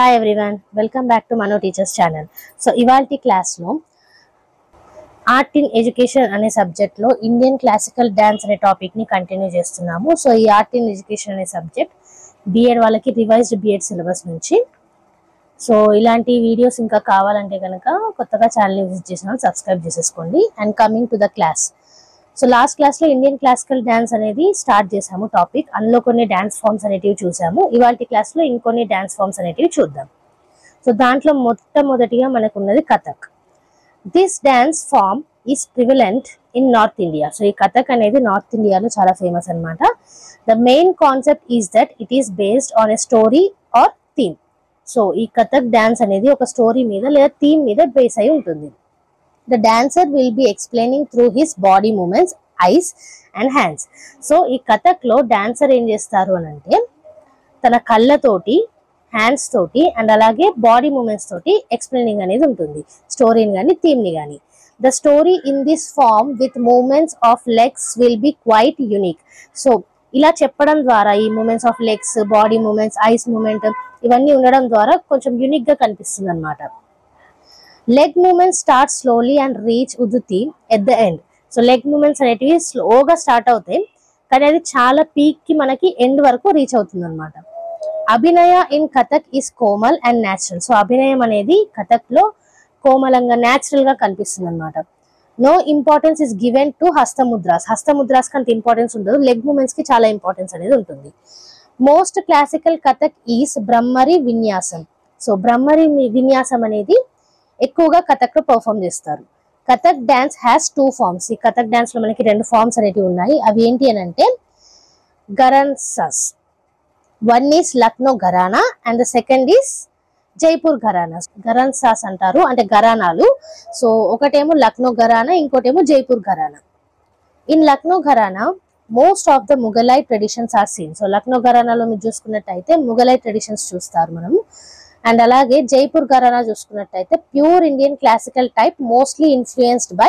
Hi everyone, welcome back to Mano Teachers channel. So ఇవాల్టి class లో art in education అనే subject లో Indian classical dance అనే topic ని కంటిన్యూ చేస్తున్నాము. సో ఈ ఆర్ట్ ఇన్ ఎడ్యుకేషన్ అనే సబ్జెక్ట్ బిఎడ్ వాళ్ళకి రివైజ్డ్ బిఎడ్ సిలబస్ నుంచి. సో ఇలాంటి వీడియోస్ ఇంకా కావాలంటే కనుక కొత్తగా ఛానల్ విజిట్ చేసిన వాళ్ళు సబ్స్క్రైబ్ చేసేసుకోండి. And coming to the class. So last class లో ఇండియన్ క్లాసికల్ డాన్స్ అనేది స్టార్ట్ చేసాము టాపిక్. అందులో కొన్ని డాన్స్ ఫామ్స్ అనేటివి చూసాము. ఇవాల్టి క్లాస్ లో ఇంకొన్ని డాన్స్ ఫామ్స్ అనేటివి చూద్దాం. సో దాంట్లో మొట్టమొదటిగా మనకు ఉన్నది Kathak. This dance form is prevalent in North India. So ఈ కథక్ అనేది నార్త్ ఇండియాలో చాలా ఫేమస్ అన్నమాట. The main concept is that it is based on a story or theme. So ఈ కథక్ డాన్స్ అనేది ఒక స్టోరీ మీద లేదా థీమ్ మీద బేస్ అయి ఉంటుంది. The dancer will be explaining through his body movements, eyes and hands. So ఈ కథక్ లో డాన్సర్ ఏం చేస్తారు అని అంటే తన కళ్ళతోటి, హ్యాండ్స్ తోటి అండ్ అలాగే బాడీ మూమెంట్స్ తోటి ఎక్స్ప్లెయినింగ్ అనేది ఉంటుంది, స్టోరీని కానీ థీమ్ ని కానీ. The story in this form with movements of legs will be quite unique. So ఇలా చెప్పడం ద్వారా ఈ movements of legs, body movements, eyes movement ఇవన్నీ ఉండడం ద్వారా కొంచెం యూనిక్ గా కనిపిస్తుంది అన్నమాట. Leg movements start slowly and reach ఉదుతి at the end. So leg movements అనేటివి స్లోగా స్టార్ట్ అవుతాయి కానీ అది చాలా పీక్ కి మనకి ఎండ్ వరకు రీచ్ అవుతుంది అనమాట. Abhinaya in Kathak is komal and natural. So అభినయం అనేది కథక్ లో కోమలంగా న్యాచురల్ గా కనిపిస్తుంది అనమాట. No importance is given to hastamudras. Hastamudras కంత ఇంపార్టెన్స్ ఉండదు, లెగ్ మూమెంట్స్ కి చాలా ఇంపార్టెన్స్ అనేది ఉంటుంది. మోస్ట్ క్లాసికల్ కథక్ ఈస్ బ్రహ్మరి విన్యాసం. సో బ్రహ్మరి విన్యాసం అనేది ఎక్కువగా కథక్ లో పర్ఫామ్ చేస్తారు. Kathak dance has 2 forms. ఈ కథక్ డాన్స్ లో మనకి 2 ఫార్మ్స్ అనేవి ఉన్నాయి. అవి ఏంటి అని అంటే gharanas. One is Lucknow gharana and the second is Jaipur gharana. Gharanas అంటారు, అంటే ఘరానాలు. సో ఒకటేమో లక్నో ఘరానా, ఇంకోటేమో Jaipur gharana. In Lucknow gharana most of the Mughlai traditions are seen. So లక్నో ఘరానాలో మీరు చూసుకున్నట్టయితే ముఘలై ట్రెడిషన్స్ చూస్తారు మనము. అండ్ అలాగే జైపూర్ ఘరానా చూసుకున్నట్టయితే pure Indian classical type mostly influenced by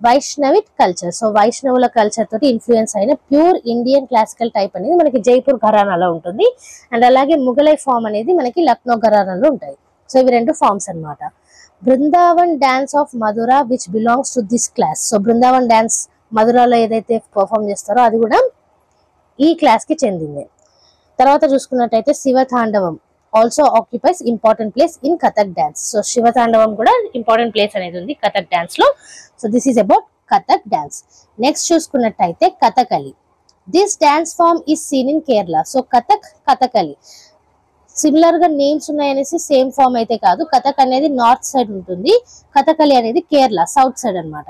Vaishnavic culture. So వైష్ణవుల కల్చర్ తోటి ఇన్ఫ్లుయెన్స్ అయిన ప్యూర్ ఇండియన్ క్లాసికల్ టైప్ అనేది మనకి జైపూర్ ఘరానాలో ఉంటుంది. అండ్ అలాగే ముఘలై ఫామ్ అనేది మనకి లక్నో ఘరానాలో ఉంటాయి. సో ఇవి 2 ఫార్మ్స్ అన్నమాట. Brindavan dance of Mathura which belongs to this class. So Brindavan dance మధురాలో ఏదైతే పర్ఫామ్ చేస్తారో అది కూడా ఈ క్లాస్ కి చెందింది. తర్వాత చూసుకున్నట్టయితే Shivatandavam also occupies important place in Kathak dance. So Shivatandavam కూడా ఇంపార్టెంట్ ప్లేస్ అనేది ఉంది కథక్ డాన్స్ లో. So this is about Kathak dance. Next చూసుకున్నట్టయితే Kathakali. This dance form is seen in Kerala. So Kathak, Kathakali similar గా నేమ్స్ ఉన్నాయనేసి సేమ్ ఫార్మ్ అయితే కాదు. కథక్ అనేది నార్త్ సైడ్ ఉంటుంది, కథకలి అనేది కేరళ సౌత్ సైడ్ అన్నమాట.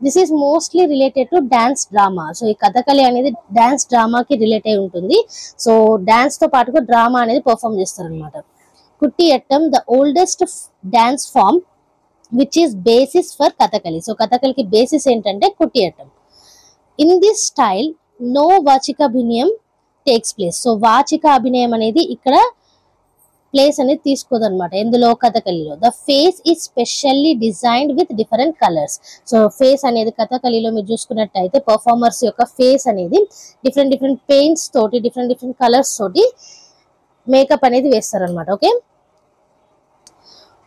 This is mostly related to dance drama. So ఈ కథకలి అనేది డాన్స్ డ్రామాకి రిలేట్ అయి ఉంటుంది. సో డాన్స్ తో పాటుగా డ్రామా అనేది పర్ఫామ్ చేస్తారు అనమాట. Kuttiyattam the oldest dance form which is basis for Kathakali. So కథకలికి బేసిస్ ఏంటంటే Kuttiyattam. In this style no vachika abhinayam takes place. So వాచిక అభినయం అనేది ఇక్కడ ప్లేస్ అనేది తీసుకోదు అనమాట ఎందులో, కథకలిలో. The face is specially designed with different colours. So face అనేది కథకలిలో మీరు చూసుకున్నట్టయితే పర్ఫార్మర్స్ యొక్క ఫేస్ అనేది డిఫరెంట్ పెయింట్స్ తోటి, డిఫరెంట్ కలర్స్ తోటి మేకప్ అనేది వేస్తారు అనమాట. Okay,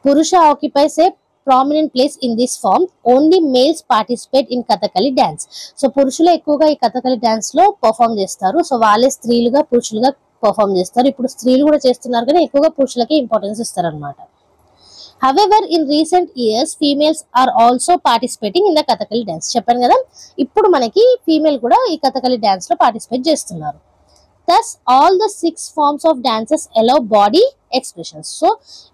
purusha occupies a prominent place in this form. Only males participate in Kathakali dance. So పురుషులు ఎక్కువగా ఈ కథకలి డాన్స్ లో పర్ఫామ్ చేస్తారు. సో వాళ్ళే స్త్రీలుగా పురుషులుగా పర్ఫామ్ చేస్తారు. ఇప్పుడు స్త్రీలు కూడా చేస్తున్నారు కానీ ఎక్కువగా పురుషులకి ఇంపార్టెన్స్ ఇస్తారు అనమాట. However in recent years females are also participating in the Kathakali dance. చెప్పాను కదా, ఇప్పుడు మనకి ఫీమేల్ కూడా ఈ కథకలి డాన్స్ లో పార్టిసిపేట్ చేస్తున్నారు. Thus all the 6 forms of dances allow body expressions. So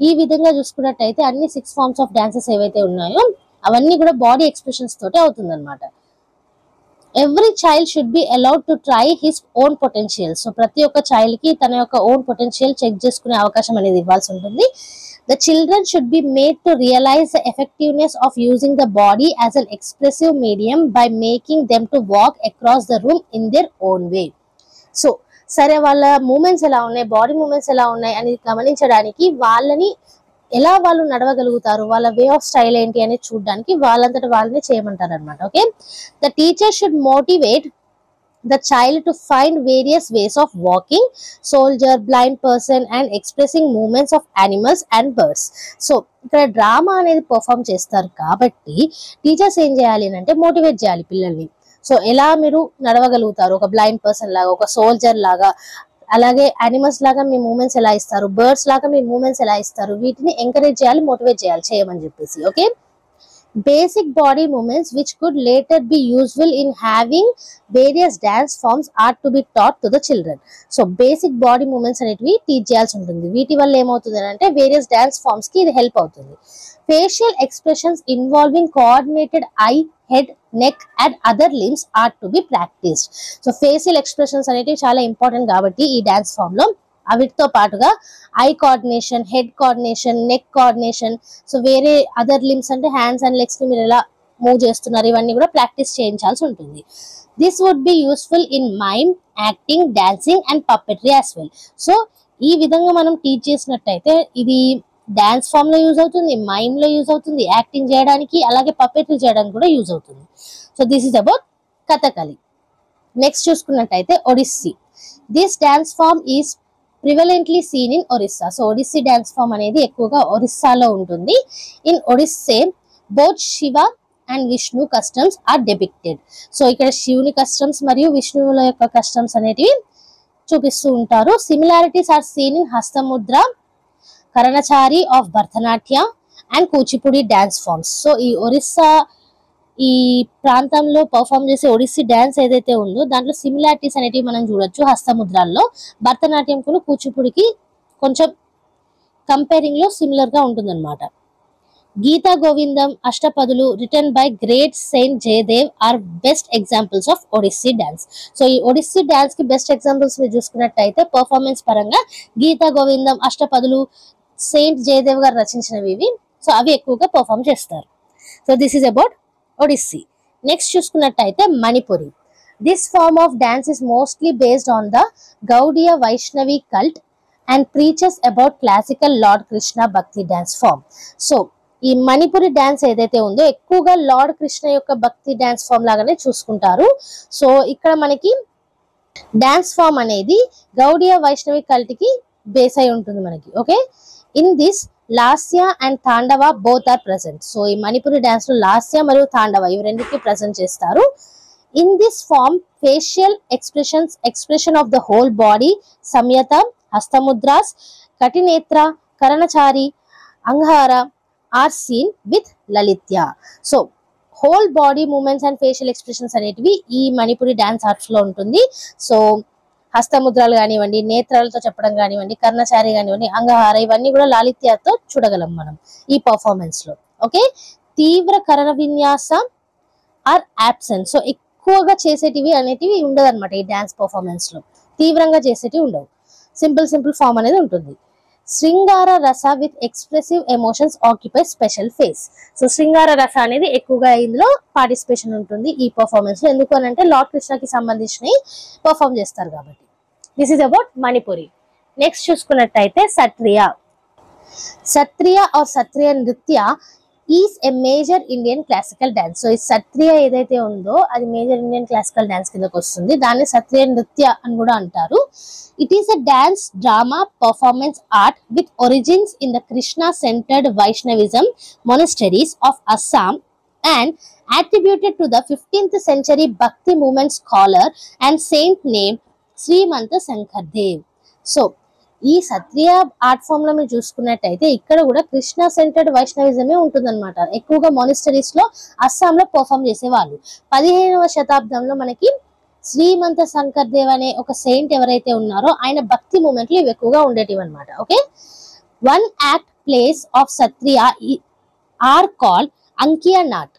ఈ విధంగా చూసుకున్నట్టయితే అన్ని 6 forms of dances ఏవైతే ఉన్నాయో అవన్నీ కూడా బాడీ ఎక్స్ప్రెషన్స్ తోటి అవుతుంది అనమాట. Every child should be allowed to try his own potential. So ప్రతి ఒక్క చైల్డ్ కి తన యొక్క ఓన్ పొటెన్షియల్ చెక్ చేసుకునే అవకాశం అనేది ఇవ్వాల్సి ఉంటుంది. The children should be made to realize the effectiveness of using the body as an expressive medium by making them to walk across the room in their own way. So సరే, వాళ్ళ moments ఎలా ఉన్నాయి, body movements ఎలా ఉన్నాయి అని గమనించడానికి, వాళ్ళని ఎలా వాళ్ళు నడవగలుగుతారు, వాళ్ళ వే ఆఫ్ స్టైల్ ఏంటి అనేది చూడడానికి వాళ్ళంతట వాళ్ళని చేయమంటారు అనమాట. Okay, the teacher should motivate the child to find various ways of walking, soldier, blind person and expressing movements of animals and birds. So ఇక్కడ డ్రామా అనేది పర్ఫామ్ చేస్తారు కాబట్టి టీచర్స్ ఏం చేయాలి అంటే మోటివేట్ చేయాలి పిల్లల్ని. సో ఎలా మీరు నడవగలుగుతారు, ఒక బ్లైండ్ పర్సన్ లాగా, ఒక సోల్జర్ లాగా, అలాగే యానిమల్స్ లాగా మీ మూమెంట్స్ ఎలా ఇస్తారు, బర్డ్స్ లాగా మీ మూమెంట్స్ ఎలా ఇస్తారు, వీటిని ఎంకరేజ్ చేయాలి, మోటివేట్ చేయాలి చేయమని చెప్పేసి. Okay, basic body movements which could later be useful in having various dance forms are to be taught to the children. So basic body movements అనేటివి టీచ్ చేయాల్సి ఉంటుంది. వీటి వల్ల ఏమవుతుంది అంటే వేరియస్ డాన్స్ ఫార్మ్స్ కి ఇది హెల్ప్ అవుతుంది. Facial expressions involving coordinated eye, head, neck and other limbs are to be practised. So facial expressions అనేటివి చాలా ఇంపార్టెంట్ కాబట్టి ఈ డాన్స్ ఫామ్ లో వీటితో పాటుగా I coordination, head coordination, neck coordination, so వేరే అదర్ లిమ్స్ అంటే హ్యాండ్స్ అండ్ లెగ్స్ ని మీరు ఎలా మూవ్ చేస్తున్నారు ఇవన్నీ కూడా ప్రాక్టీస్ చేయించాల్సి ఉంటుంది. This would be useful in mime, acting, dancing and puppetry as well. So ఈ విధంగా మనం టీచ్ చేసినట్టయితే ఇది డాన్స్ ఫామ్ లో యూజ్ అవుతుంది, మైమ్ లో యూజ్ అవుతుంది, యాక్టింగ్ చేయడానికి, అలాగే పప్పెటరీ చేయడానికి కూడా యూజ్ అవుతుంది. So this is about Kathakali. Next చూసుకున్నట్టయితే Odissi. This dance form is prevalently seen in Orissa. So Odissi dance form అనేది ఎక్కువగా ఒరిస్సాలో ఉంటుంది. In Odissi both Shiva and Vishnu customs are depicted. So ఇక్కడ శివుని కస్టమ్స్ మరియు విష్ణువుల యొక్క కస్టమ్స్ అనేటివి చూపిస్తూ ఉంటారు. Similarities are seen in hastamudra, karanachari of Bharatanatya and Kuchipudi dance forms. So ఈ ఒరిస్సా ఈ ప్రాంతంలో పర్ఫామ్ చేసే ఒడిస్సీ డాన్స్ ఏదైతే ఉందో దాంట్లో సిమిలారిటీస్ అనేటివి మనం చూడొచ్చు. హస్తముద్రాల్లో భరతనాట్యంకు కూచిపూడికి కొంచెం కంపేరింగ్ లో సిమిలర్ గా ఉంటుందన్నమాట. Gita Govindam, ashtapadulu written by great saint Jayadev are best examples of Odissi dance. So ఈ ఒడిస్సీ డాన్స్ కి బెస్ట్ ఎగ్జాంపుల్స్ మీరు చూసుకున్నట్టయితే పర్ఫార్మెన్స్ పరంగా గీతా గోవిందం, అష్టపదులు సెయింట్ జయదేవ్ గారు రచించినవి ఇవి. సో అవి ఎక్కువగా పర్ఫామ్ చేస్తారు. So this is about Odissi. Next చూసుకున్నట్టయితే Manipuri. This form of dance is mostly based on the Gaudiya Vaishnavi cult and preaches about classical Lord Krishna bhakti dance form. So ఈ మణిపురి డాన్స్ ఏదైతే ఉందో ఎక్కువగా లార్డ్ కృష్ణ యొక్క భక్తి డాన్స్ ఫామ్ లాగానే చూసుకుంటారు. సో ఇక్కడ మనకి డాన్స్ ఫామ్ అనేది గౌడియ వైష్ణవి కల్ట్ కి బేస్ అయి ఉంటుంది మనకి. Okay, in this Lasya and Tandava both are present. So ఈ మణిపురి డాన్స్ లో లాస్య మరియు తాండవ ఇవి రెండింటికి ప్రెసెంట్ చేస్తారు. In this form facial expression of the whole body, samyata, hastamudras, katinetra, karanachari, angahara are seen with lalitya. So whole body movements and facial expressions అనేటివి ఈ మణిపురి డాన్స్ ఆర్ట్స్ లో ఉంటుంది. సో హస్తముద్రాలు కానివ్వండి, నేత్రాలతో చెప్పడం కానివ్వండి, కర్ణచారి కానివ్వండి, అంగహార ఇవన్నీ కూడా లాలిత్యతో చూడగలం మనం ఈ పర్ఫార్మెన్స్ లో. ఓకే, తీవ్ర కరణ విన్యాస ఆర్ యాబ్సెంట్. సో ఎక్కువగా చేసేటివి అనేటివి ఉండదు అనమాట ఈ డాన్స్ పర్ఫార్మెన్స్ లో. తీవ్రంగా చేసేటివి ఉండవు, సింపుల్ ఫామ్ అనేది ఉంటుంది. శృంగార రస with expressive emotions occupy special face. So శృంగార రస అనేది ఎక్కువగా ఇందులో పార్టిసిపేషన్ ఉంటుంది ఈ పర్ఫార్మెన్స్ లో. ఎందుకు అని అంటే లార్డ్ కృష్ణకి సంబంధించినవి పర్ఫార్మ్ చేస్తారు కాబట్టి. This is about Manipuri. Next చూసుకున్నట్టయితే సత్రియ ఆర్ సత్రియ నృత్య is a major Indian classical dance. So ఈ సత్రియ ఏదైతే ఉందో అది మేజర్ ఇండియన్ క్లాసికల్ డాన్స్ కిందకి వస్తుంది. దాన్ని సత్రియ నృత్య అని కూడా అంటారు. It is a dance drama performance art with origins in the Krishna centred Vaishnavism monasteries of Assam and attributed to the 15th century Bhakti movement scholar and saint named Srimanta Sankardev. So ఈ Sattriya art form లో మీరు చూసుకున్నట్టయితే ఇక్కడ కూడా Krishna centred వైష్ణవిజమే ఉంటుందన్నమాట. ఎక్కువగా మానిస్టరీస్ లో అస్సాం లో పర్ఫామ్ చేసేవాళ్ళు. 15వ శతాబ్దంలో మనకి శ్రీమంత శంకర్ దేవ్ అనే ఒక సెయింట్ ఎవరైతే ఉన్నారో ఆయన భక్తి మూమెంట్లు ఇవి ఎక్కువగా ఉండేటివి అనమాట. Okay, one act plays of Sattriya are called Ankiya Naat,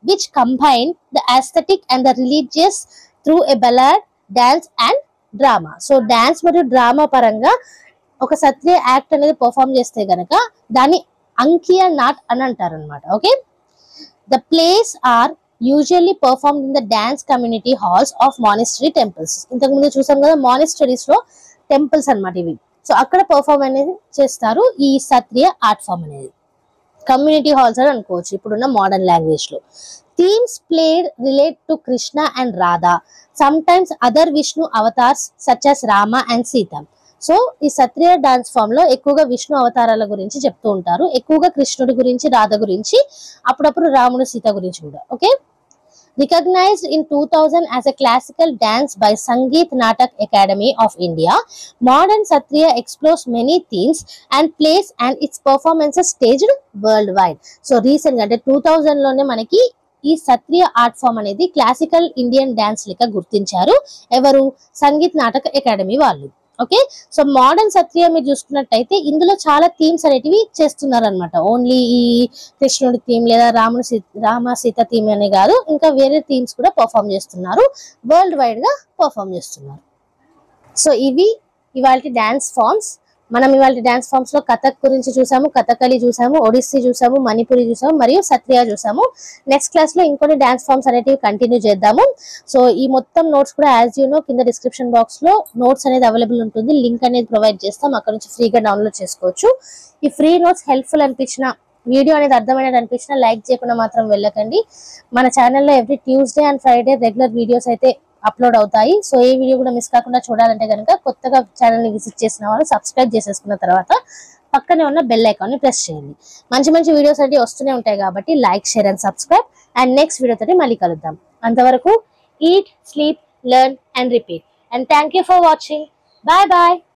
which combine the aesthetic and the religious through a ballad, dance and drama. So dance మరియు డ్రామా పరంగా ఒక సత్రియ యాక్ట్ అనేది పర్ఫామ్ చేస్తే గనక దాన్ని అంకియా నాట్ అని అంటారు అనమాట. Okay, the place are usually performed in the dance community halls of monastery temples. ఇంతకు ముందు చూసాం కదా మానిస్టరీస్ లో టెంపుల్స్ అనమాట ఇవి. సో అక్కడ పర్ఫార్మ్ అనేది చేస్తారు ఈ సత్రియ ఆర్ట్ ఫామ్ అనేది. కమ్యూనిటీ హాల్స్ అని అనుకోవచ్చు ఇప్పుడున్న మోడర్న్ లాంగ్వేజ్ లో. Themes played relate to Krishna and Radha, sometimes other Vishnu avatars such as Rama and Sita. So ఈ సత్రియ డాన్స్ ఫామ్ లో ఎక్కువగా విష్ణు అవతారాల గురించి చెప్తూ ఉంటారు, ఎక్కువగా కృష్ణుడి గురించి, రాధ గురించి, అప్పుడప్పుడు రాముడు, సీత గురించి కూడా. Okay, recognized in 2000 as a classical dance by Sangeet Natak Academy of India, modern Satriya explores many themes and plays and its performances staged worldwide. So recent అంటే 2000 లోనే మనకి ఈ సత్రియ ఆర్ట్ ఫామ్ అనేది క్లాసికల్ ఇండియన్ డాన్స్ లెక్క గుర్తించారు. ఎవరు? సంగీత్ నాటక academy వాళ్ళు. ఓకే, సో మోడర్న్ సత్రియ మీరు చూసుకున్నట్టయితే ఇందులో చాలా థీమ్స్ అనేటివి చేస్తున్నారు అనమాట. ఓన్లీ ఈ కృష్ణుడి థీమ్ లేదా రామ సీత థీమ్ అనే కాదు, ఇంకా వేరే థీమ్స్ కూడా పర్ఫామ్ చేస్తున్నారు, వరల్డ్ వైడ్ గా పర్ఫామ్ చేస్తున్నారు. సో ఇవి ఇవాళ డాన్స్ ఫామ్స్. మనం ఇవాళ డాన్స్ ఫామ్స్ లో కథక్ గురించి చూసాము, కథకళి చూసాము, ఒడిస్సీ చూసాము, మణిపురి చూసాము, మరియు సత్రియ చూసాము. నెక్స్ట్ క్లాస్ లో ఇంకొన్ని డాన్స్ ఫామ్స్ అనేటివి కంటిన్యూ చేద్దాము. సో ఈ మొత్తం నోట్స్ కూడా యాజ్ యూ నో కింద డిస్క్రిప్షన్ బాక్స్ లో నోట్స్ అనేది అవైలబుల్ ఉంటుంది, లింక్ అనేది ప్రొవైడ్ చేస్తాం, అక్కడ నుంచి ఫ్రీగా డౌన్లోడ్ చేసుకోవచ్చు. ఈ ఫ్రీ నోట్స్ హెల్ప్ఫుల్ అనిపించిన, వీడియో అనేది అర్థమైనది అనిపించిన లైక్ చేయకుండా మాత్రం వెళ్ళకండి. మన ఛానల్లో every Tuesday and Friday regular videos అయితే అప్లోడ్ అవుతాయి. సో ఏ వీడియో కూడా మిస్ కాకుండా చూడాలంటే కనుక కొత్తగా ఛానల్ ని విజిట్ చేసిన వాళ్ళు సబ్స్క్రైబ్ చేసేసుకున్న తర్వాత పక్కనే ఉన్న బెల్ ఐకాన్ ని ప్రెస్ చేయండి. మంచి మంచి వీడియోస్ అంటే వస్తూనే ఉంటాయి కాబట్టి like, share and subscribe. And next video తోటి మళ్ళీ కలుద్దాం. అంతవరకు eat, sleep, learn and repeat. And thank you for watching. Bye bye.